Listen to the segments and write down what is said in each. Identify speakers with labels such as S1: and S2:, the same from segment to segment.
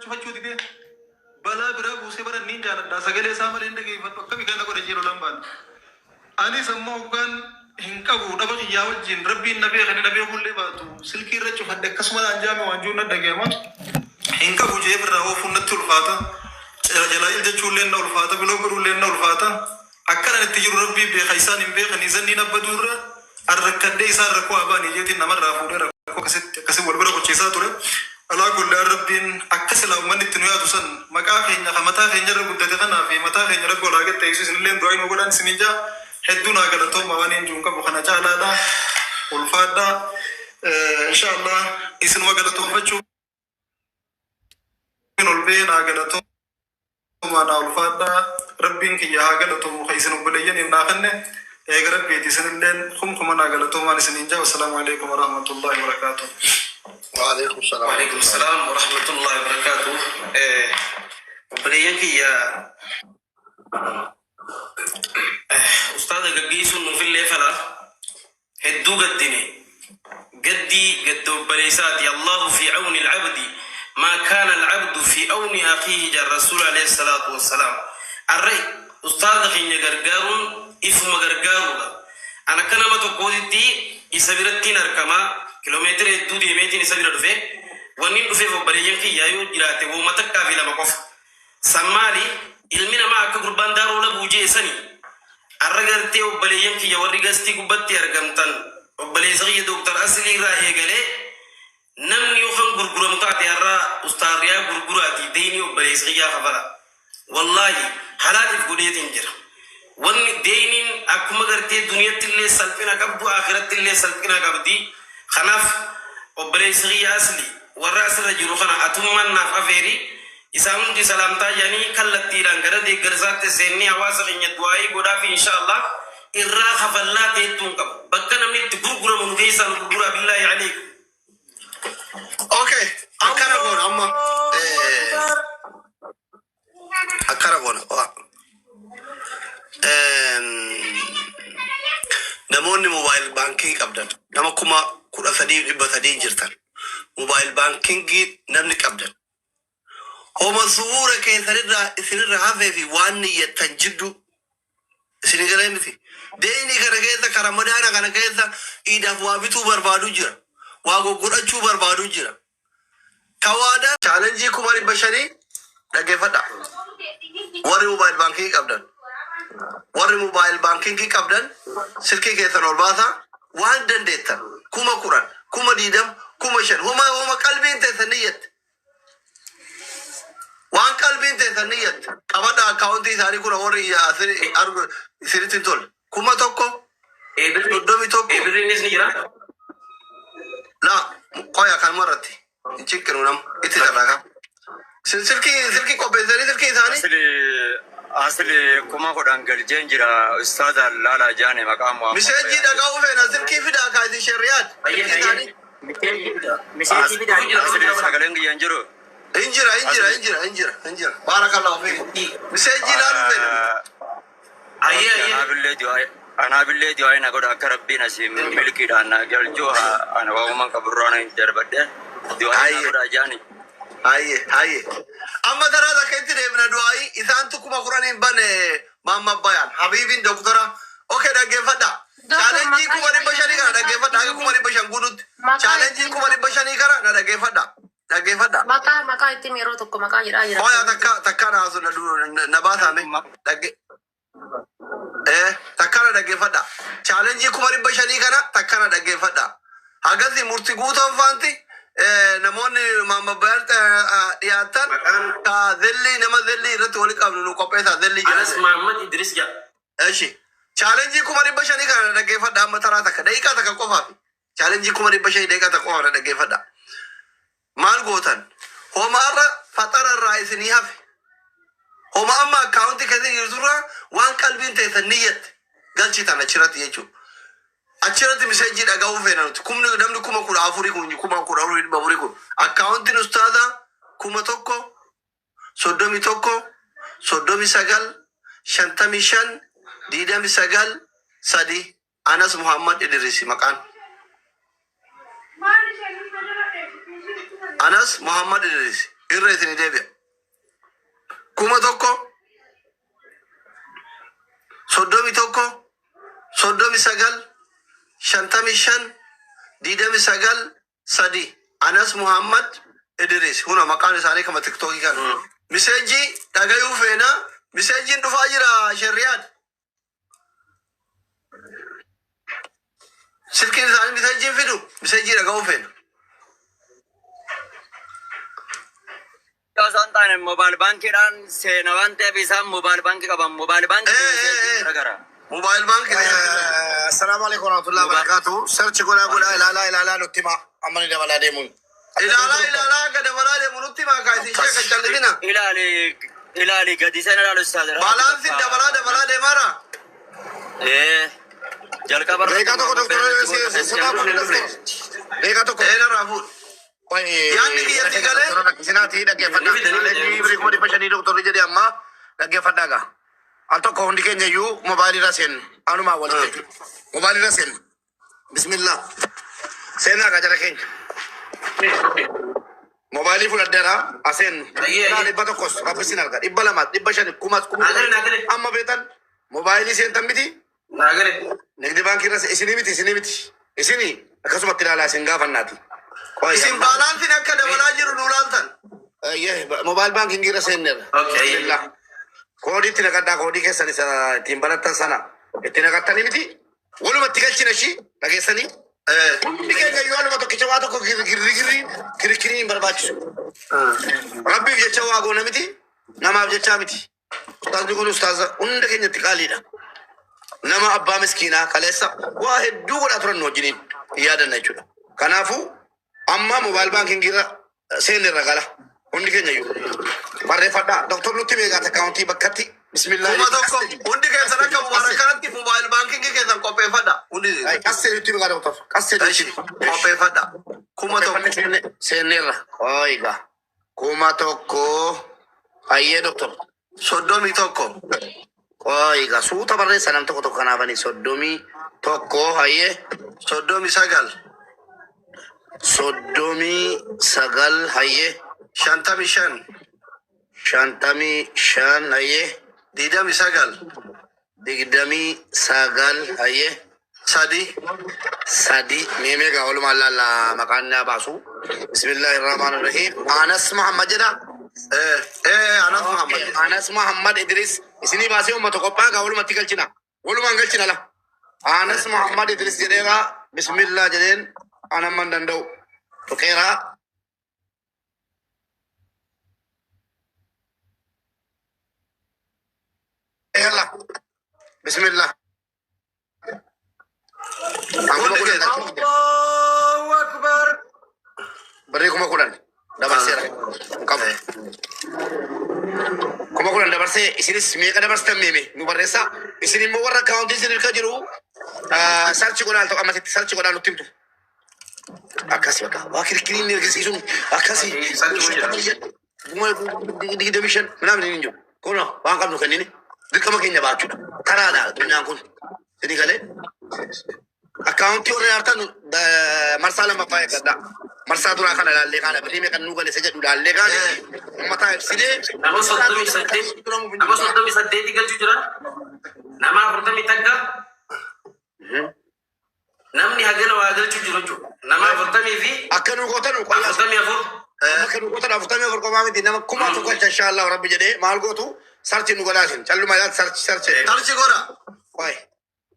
S1: cufachuu didee balaa biraa buusee bara niin jaaladha sagalee isaa malee hin dhageeffatu akka biqilaa godhe jiru lambaan anis ammoo hoggaan hin qabu dhaba xiyyaa wajjin rabbiin na beekani na beekullee baatu silkii irra cufadhe akkasuma anjaame waanjuun na dhageema hin qabu jeef irraa oofuun natti ulfaata jalaa'il jechuullee na ulfaata biloo godhuullee na ulfaata akkana itti jiru rabbii beeka isaan hin beekanii zanniin abbaduu irra arrakkadhee isaan rakkoo abaanii jeetiin namarraa fuudhee rakkoo akkasii wal bira qochiisaa ture alaa kullee rabbiin akkasi laawmanni itti nu yaadu san maqaa keenya mataa keenya irra guddate kanaa fi mataa keenya irra golaa gette isu isinillee du'aa nu godhan isinijaa hedduu naa galatooma waan hin juun qabu kana caalaadha ulfaadha inshallah isinuma galatoomfachuu ol bee naa galatooma naa ulfaadha rabbiin kiyya haa galatoomu ka isin obboleeyyan hin naakanne eega rabbiiti isinilleen kumkuma naa galatoomaan isinijaa wassalaamu alaikum warahmatullahi wabarakaatuh.
S2: وعليكم السلام.
S3: وعليكم السلام ورحمة الله وبركاته. بريانك يا أستاذ قيس إنه في الليل فلا هدو قدني قدي قدو بريساتي الله في عون العبد ما كان العبد في عون أخيه جاء الرسول عليه الصلاة والسلام. الرأي أستاذ خيني غرغارون إفما غرغارون أنا كنا ما تقولتي إسابيرتين أركما kilomeetira hedduu deemeetiin isa bira dhufe wanni dhufeef obboleeyyan kiyyaa yoo jiraate wooma takkaa fi lama qofa sammaali ilmi namaa akka gurbaan daaroo labuu jeesani arra gartee obboleeyyan kiyya warri gastii gubbatti argamtan obboleessa kiyya dooktar aslii irraa eegalee namni yookaan gurguramu taate har'a ustaariyaa gurguraati deeyni obboleessa kiyyaa kafala wallaahi halaaliif godheetiin jira wanni deeyniin akkuma gartee duniyatti illee salphina qabdu akhiratti illee salphina qabdi خناف وبريسري أصلي والرأس رجلو خنا أتومان ناف أفيري إسامون دي سلامتا يعني كلتي لانغرا دي غرزات سيني أواسق يدواي غدا إن شاء الله إرا خفلا تيتونكم بكنا من تغرغر من كيسان غرغر بالله عليك.
S2: أوكي أكرهون أما أكرهون نموني موبايل بانكينج أبدا نمكما كل ثدي بثدي جرتان موبايل بانكينج نملك أبدا هو منصورة كي سنرى هذا في واني يتنجدو سنقرأني في ديني كرجيزا كرامدانا كرجيزا إذا فوابتو بربادو جرا واقو قرأتو بربادو جرا كوادا challenge كماري بشري لقي فدا وري موبايل بانكينج أبدا وري موبايل بانكينج أبدا سلكي كيسان والباثا وان دندتا كوما قران كوما ديدم كوما شن هما قلبين تثنيت وان قلبين تثنيت كبدا اكاونتي ساري كورا وري اثري ارغ سيرتين تول كوما توكو دومي توكو
S3: إبرينيس نيرا
S2: لا قويا كان مرتي تشكروا نم اتلاقا سلكي كوبيزري سلكي ثاني
S4: أصلي كما قدان قلجين جرا أستاذ لالا جاني مقام
S2: مسجي دقاو فينا سلكي في دقا هذه الشريات
S3: مسجي في دقا
S4: أصلي ساقلين ينجرو
S2: انجر بارك الله فيك مسجي لالو فينا
S4: أنا بالليل أنا قد أكرب نسي ملكي دانا قال جوها أنا وهم كبرانا جربته دعاء قد أجاني
S2: هاي أما ترى هذا كنت من دعائي إذا أنتم قرآن بن ماما بيان حبيبي دكتورة أوكي ده كيفدا challenge kumari bashani kana da kefada haka kumari bashan gudut challenge kumari bashani kana da kefada
S5: maka itti mero tokko maka jira
S2: oya takka na asu na basa me takka da kefada challenge kumari bashani kana takka da kefada hagasi murti guton fanti namoonni mama bayarta dhiyaatan ka zelli nama zelli irratti wali qabnu nu qopheessa zelli
S3: Anas Muhammad Idris ja
S2: eshi challenge kuma dhibba shanii kana dhaggeeffadha amma taraa takka daqiiqaa takka qofaaf challenge kuma dhibba shanii daqiiqaa takka qofaaf dhaggeeffadha maal gootan homaarra faxara irraa isinii hafe homa amma akkaawunti keessan jirturraa waan qalbiin teessan niyyatte galchitan achirratti jechuudha achirratti misejii dhaga'uu feena nuti kumni namni kuma kudha afurii kun kuma kudha afurii dhibba afurii kun akkaawuntiin ustaaza kuma tokko soddomi sagal shantamii shan diidami sagal sadi Anas Muhammad Idrisi maqaan Anas Muhammad Idrisi irreetini deebi'a. Kuma tokko soddomi tokko soddomi sagal shantami shan diidami sagal sadi Anas Muhammad Idris huna maqaan isaanii kama tiktookii kan miseejii dhagayuu feena miseejiin dhufaa jira shari'aan silkiin isaanii miseejiin fidu miseejii dhagayuu feena.
S4: Osoo hin taane mobaayil baankiidhaan seena waan ta'eef isaan mobaayil baankii qaban mobaayil baankii garagara.
S2: Mobaayil baankii.
S6: Assalamu alaikum warahmatullahi wabarakatuh. Search godhaa ilaalaa nutti himaa amma ni dabalaa deemuun.
S2: Ilaalaa gada balaa deemu nutti himaa kaayiti ishee kan callisina.
S4: Ilaali gadi sana ilaalu ustaadha.
S2: Baalaansiin dabalaa deemaara.
S4: Jalqaba
S6: Deeqaa tokko deeqaa tokko.
S2: Eenarraa fuudhu. Yaanni kiyyatti galee.
S6: Sinaatii dhaggeeffadhaa. Birii kuma dhibba shanii doktorri jedhee amma dhaggeeffadhaa gaa. Al tokko hundi keenya iyyuu mobaayilirra seennu. Anumaa walitti. Mobaayilirra seennu. Bismillah. Seenaa gaa jara keenya. Mobaayilii fudhadheera aseennu. Dhibba tokkos rabbisin arga. Dhibba lama dhibba shani kumas amma beetan mobaayilii seentan miti. Nigdi baankii irra isinii miti. Isinii akkasumatti ilaalaa isin gaafannaati.
S2: Isin baalaansiin akka dabalaa jiru nuulaantan.
S6: Mobaayil baankiin irra seenneerra. Koodii itti naqadhaa koodii keessan isa ittiin barattan sana itti naqattanii miti. Walumatti galchina shi dhageessanii. Hundi keenya yoo waluma tokkicha waa tokko kirikiriin hin barbaachisu. Rabbiif jecha waa goona miti. Namaaf jechaa miti. Ustaazni kun ustaaza hunda keenyatti qaaliidha. Nama abbaa miskiinaa kaleessa waa hedduu godhaa turan nu wajjiniin hin yaadanna jechuudha. Kanaafuu amma mobaayil baankiin irra seenneerra gala. Hundi keenya iyyuu. Barreeffadhaa. Doktor nutti meeqaata akaawuntii bakkatti. Bismillah.
S2: Kuma tokko hundi keessan akka mubaara kanatti mobaayil baankii keessan qopheeffadha. Hundi
S6: qassee nutti meeqaa doktor. Qassee nutti
S2: qopheeffadha. Kuma tokko.
S6: Seenneerra. Ooyiga. Kuma tokko. Hayyee doktor.
S2: Soddomi tokko.
S6: Ooyiga. Suuta barreessa nam tokko kanaafanii soddomii tokko hayyee.
S2: Soddomi sagal.
S6: Soddomii sagal hayyee.
S2: Shantami shan.
S6: Shantamii shan hayyee.
S2: Diidami sagal.
S6: Digdamii sagal hayyee.
S2: Sadi.
S6: Meemeegaa walumaan laallaa maqaan naa baasu. Bismillahirrahmanirrahiim. Anas Muhammad jedha.
S2: Anas Muhammad.
S6: Anas Muhammad Idris. Isinii baasee uummata qophaa gaa walumatti galchina. Walumaan galchina la. Anas Muhammad Idris jedheegaa bismillah jedheen anamman danda'u. Tuqeeraa. Yalla. Bismillah.
S2: Allahu Akbar.
S6: Beri kuma kudan dabarsee qabu. Kuma kudan dabarsee isinis meeqa dabarstan meeme nu barreessa isin immoo warra akaawuntii isin irka jiru sarchi godhaan ta'u ammasitti sarchi godhaan nutti himtu. Akkasii bakka waa kirkiriin ni argisiisuun akkasii digdamii shan minaamin hin jiru. Kun waan qabnu kennini dirqama keenya baachuudha. Karaadha dunyaan kun. Sini galee akaawuntii warra yaartan marsaa lammaffaa eeggadhaa. Marsaa duraa kana laallee kana birrii meeqa nuu gale isa jedhu laallee kana uummataa ibsidee
S3: nama 38 galchuu jira. Nama 40 takka. Namni hagana waa galchuu jiru jechuudha. Nama 40 fi
S6: akka nu gootan
S3: 44.
S6: akka nu gootan 44 qofaa miti nama kuma tokko inshallah rabbi jedhee maal gootu sarchi nu godhaasin calluma ilaati sarchi
S2: godha.
S6: Waay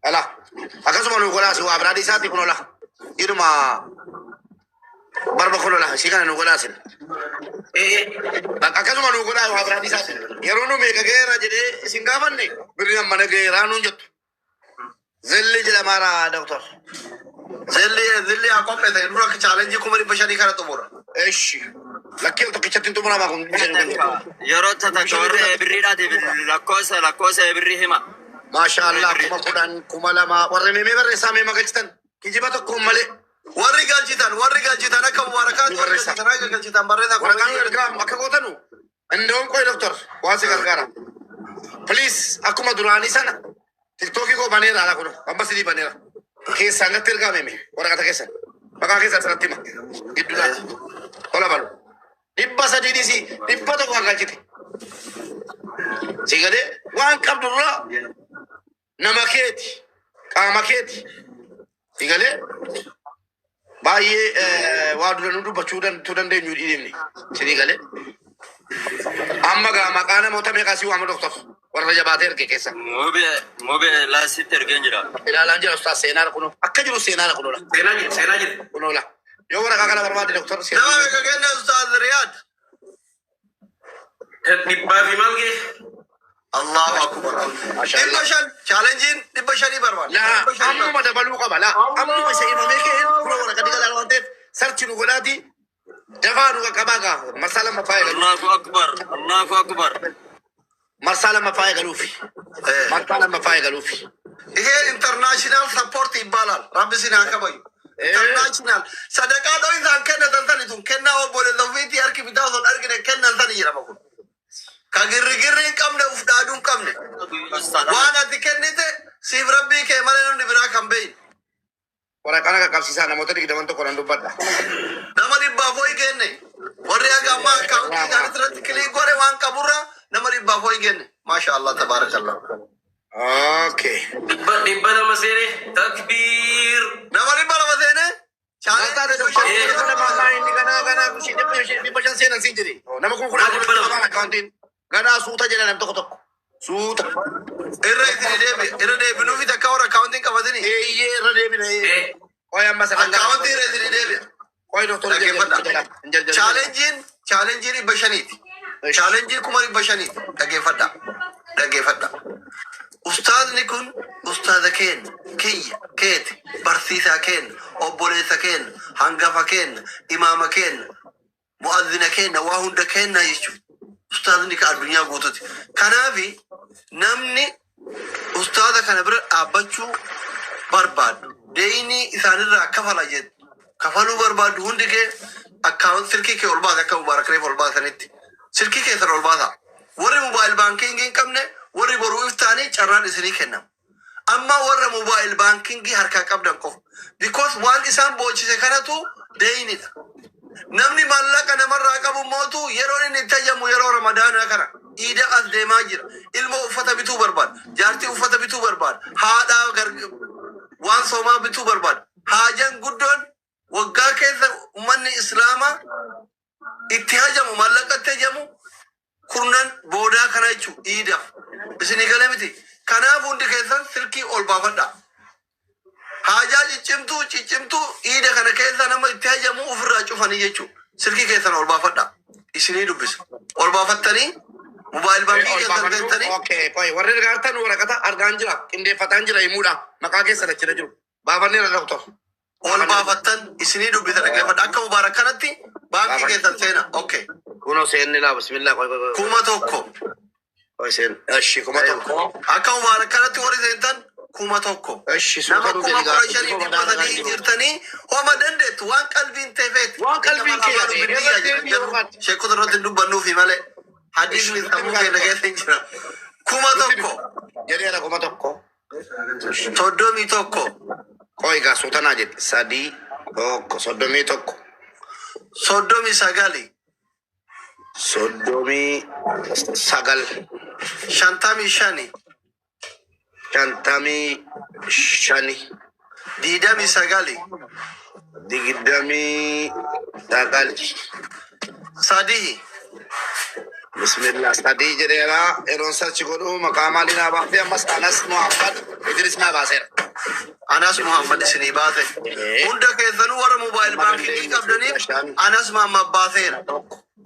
S6: ala akkasuma nu godhaasi waa biraadii isaatti kun ola iduma barba kun ola si kana nu godhaasin akkasuma nu godhaa waa biraadii isaatti yeroo nu meeqa geera jedhee isin gaafanne birrii amma nageeraa nuun jettu zilli jedhamaara doktor
S2: Zilli haa qopheete dura chaalenjii kuma dhibba shanii kana xumura.
S6: eshi lakkee tokkichatti xumuramaa kun
S4: Yeroo takka warra birriidhaatiif lakkoofsa birrii hima.
S6: Mashallah kuma kudan kuma lama warra meemee barreessaa meema galchitan kijiba tokkoon malee
S2: Warri galchitan akka mubaarakaa galchitan akka galchitan barreessaa
S6: waraqaan ergaa akka gootanu indoon qoy doktor waan si gargaara. Please akkuma duraanii sana tiktokii koo baneera ala kun amma sidii baneera keessaan natti ergaa meeme waraqata keessan maqaa keessan sanatti hima gidduudhaati tola balu dhibba sadii dhisi dhibba tokko galchite si galee waan qabdurraa nama keeti qaama keeti si galee baay'ee waa dura nu dubbachuu dandeenyu dhiibni si galee amma gaa maqaa namoota meeqaa si waama doktor warra jabaatee erge keessa
S4: Mobe laasitti ergeen jira.
S6: ilaalaan jira ustaas seenaadha kunoo akka jiru seenaadha kunoola
S3: seenaa jira.
S6: kunoola yoo waraqaa kana barbaade doktor
S2: nama
S6: seenaa
S2: meeqa kenna ustaaz Riyaad
S3: Dhibbaa fi maal gee?
S2: Allahu akbar dhibba shan chaalenjiin dhibba shanii barbaada
S6: la ammuma dabaluu qaba la ammuma isa himamee kee kunoo waraqaa digalaa waan ta'eef sarchi nu godhaati dafaa nu qaqqabaa gaa marsaa lammaffaa eegalu
S4: Allahu akbar. Allahu akbar.
S6: marsaa lammaffaa eegaluufi marsaa lammaffaa eegaluufi
S2: ይሄ ኢንተርናሽናል ሰፖርት ይባላል ረቢ ሲና ከበዩ ኢንተርናሽናል ሰደቃ ዶይዛን ከነተንተኒቱን ከና ወቦለ ዘፊት ያርኪ ቢታውሶን አርግነ ከነንተን ይረመኩ ከግርግር ቀምነ ኡፍዳዱን ቀምነ ዋና ትከኒተ ሲብ ረቢ ከመለኑ ብራ ከምበይ
S6: waraqaa kana qaqqabsiisaa namoota digdaman tokko nan dubbadha
S2: nama dhibbaaf ho'i kenne warri agama akaawuntii kan irratti kilii gore waan qaburra nama dhibbaaf ho'i kenne maasha Allah tabaarakallah
S6: okay
S3: Dhibba lama seenee takbiir.
S2: nama dhibba lama seene
S6: ganaa suuta jedha nam tokko tokko suuta
S2: irra deebinuufi takka warra akaawuntiin qabatini
S6: eeyyee irra deebina qoy amma
S2: akaawuntii irra isin deebi'a
S6: qoy doktor
S2: chaalenjiin dhibba shaniiti chaalenjii kuma dhibba shaniiti dhaggeeffadha ustaazni kun ustaaza keenya kiyya keeti barsiisaa keenya obboleessa keenya hangafa keenya imaama keenya mu'azzina keenya waa hunda keenya jechuudha ustaazni ka addunyaa guututi kanaafi namni ustaaza kana bira dhaabbachuu barbaadu deeyni isaanirraa kafala jedhu kafaluu barbaadu hundi kee akkaawun silkii kee ol baasa akka mubaarakreef ol baasanitti silkii keessan ol baasa warri mobaayil baankingii hin qabne warri boruu iftaanii carraan isinii kennamu amma warra mobaayil baankingii harkaa qabdan qofa because waan isaan boochise kanatu deeyinidha namni maallaqa namarraa qabu mootu yeroo inni itti tajaajilamu yeroo ramadaanaa kana iida as deemaa jira ilma uffata bituu barbaada jaartii uffata bituu barbaada haadhaa waan soomaa bituu barbaada haajan guddoon waggaa keessa ummanni islaamaa itti hajamu maallaqa itti hajamu kurnan boodaa kana jechuun iidaaf isinii galee miti kanaaf hundi keessan silkii ol baafadha haajaa ciccimtuu iida kana keessa nama itti hajamu ofirraa cufanii jechuun silkii keessan ol baafadha isinii dubbisa ol baafattanii mobaayil baankii keessan teessanii
S6: okay qoy warri gargaartan waraqata argaan jira qindeeffataan jira himuudha maqaa keessan achira jiru baafanneera doktor
S2: ol baafattan isinii dubbisa dhaggeeffadha akka mubaarak kanatti baankii keessan seena okay
S6: kuno seenne laa bismillah qoy
S2: kuma tokko
S6: qoy seen eshi kuma tokko
S2: akka mubaarak kanatti warri seentan kuma tokko
S6: eshi
S2: nama
S6: suuta
S2: kuma kudha shanii dhibba sadii jirtanii homa dandeettu waan qalbiin teefeet
S6: waan qalbiin kee
S2: sheekota irratti dubbannuufi malee hadiisni sammuu keenya keessa hin jira kuma tokko
S6: jedheera kuma tokko
S2: soddomii tokko
S6: qoy gaa suutanaa jedhe sadii tokko soddomii tokko
S2: soddomii sagali
S6: soddomii sagal
S2: shantamii shani
S6: shantamii shani
S2: diidamii sagali
S6: digdamii sagal
S2: sadii
S6: bismillah sadii jedheera yeroon sarchi godhu maqaa maalii naa baafte ammas anas muhammad idris naa baaseera
S2: anas muhammad isinii baase hunda keessanuu warra mobaayil baankii qabdaniif anas muhammad baaseera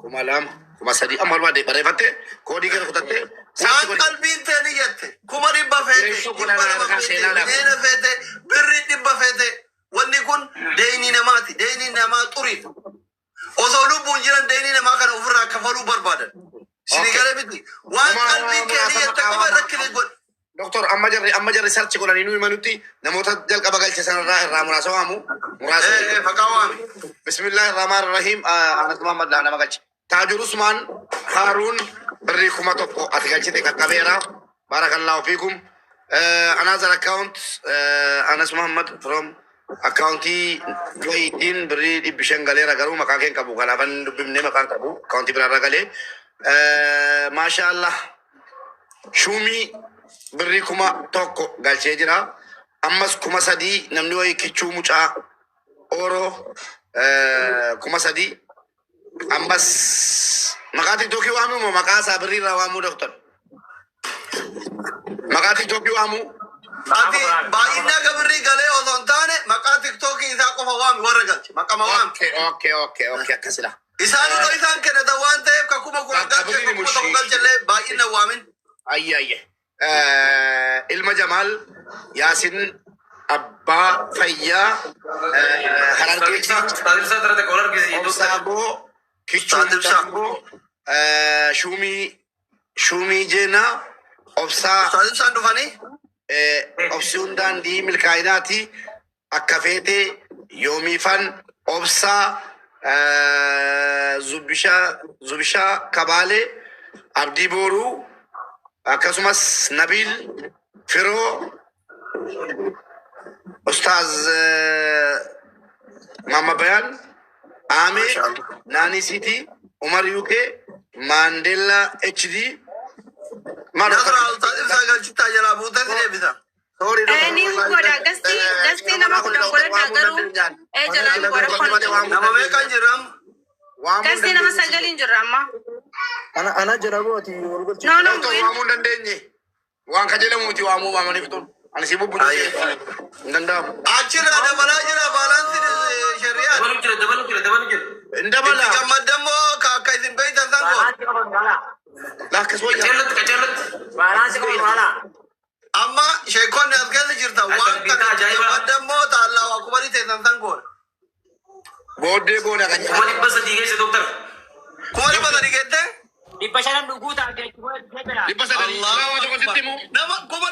S6: kuma lama kuma sadii amma barbaade barreeffatte koodii gara kutatte
S2: waan qalbiin teeni jette kuma dhibba feete dhibba lama feete deena feete birri dhibba feete wanni kun deeyni namaati deeyni namaa xuriidha osoo lubbuun jiran deeyni namaa kana ofirraa kafaluu barbaadan isinii galee miti waan qalbiin keeni jette qaba rakkini godhe
S6: doktor amma jarri sarchi godhanii nu himanutti namoota jalqaba galche sanarraa irraa muraasa waamu muraasa
S2: faqaa waami
S6: bismillahi rahmaan rahim anas muhammad laa nama galche taajur usmaan haaruun birrii kuma tokko ati galchite qaqqabeera barakallahu fiikum another account anas muhammad from Accounti waitin beri di bishan galera garu makaken kabu kanaban dubimne makan kabu accounti berara gale masyaallah shumi beri kuma toko galche jira ammas kuma sadi namni way kichu mucha oro kuma sadi ammas makati toki wamu mo makasa beri rawamu doktor makati toki wamu
S2: ati baay'ina gabirri galee osoo hin taane maqaa tiktookii isaa qofa waami warra galche maqama waami.
S6: Okay akkasila.
S2: Isaan otoo isaan kennatan waan ta'eef kakuma kudha galche kakuma tokko galchellee baay'ina waamin.
S6: Ayye. Ilma Jamaal Yaasin Abbaa Fayyaa Harargeetti
S3: Taadibsaa tarate qola argisiisu.
S6: Obsaaboo Kichuu Shumii Jeenaa Obsaa
S2: Taadibsaan dhufanii
S6: obsuun daandii milkaa'inaati akka feete yoomifan obsaa zubishaa kabaalee abdii booruu akkasumas nabiil firoo ustaaz mama bayaan aamee naanii siiti umar yuukee maandeellaa hd
S2: natural taadibsaa galchittaa jalaa buutee si deebisa.
S5: Ni goda gasti nama kuda garu. Jalan gora
S2: Nama meeqan jiram?
S5: Gasti nama sagalin jirama.
S1: Ana jarabu ati
S5: No.
S6: waamuu dandeenye waan kajedhamuuti waamuu waamaniif tun ani si bubbudu danda'amu
S2: Achirraa dabalaa jira baalaansi shari'aa.
S3: Dabalu jira.
S6: indabala
S2: Itti gammadammoo akka isin beeytan san goon.
S6: lakkas wayyaa
S3: Kajallat.
S2: Amma sheekonni as keessa jirta waan kana itti gammadammoo taallaa waa kubanii teessan san goon.
S6: booddee goona kan
S3: Kuma dhibba sadii keessa doktor.
S2: Kuma dhibba sadii geette?
S7: Di pasaran dugu tak ada.
S6: dhibba sadanii nama tokko sitti himu
S2: Nama kuma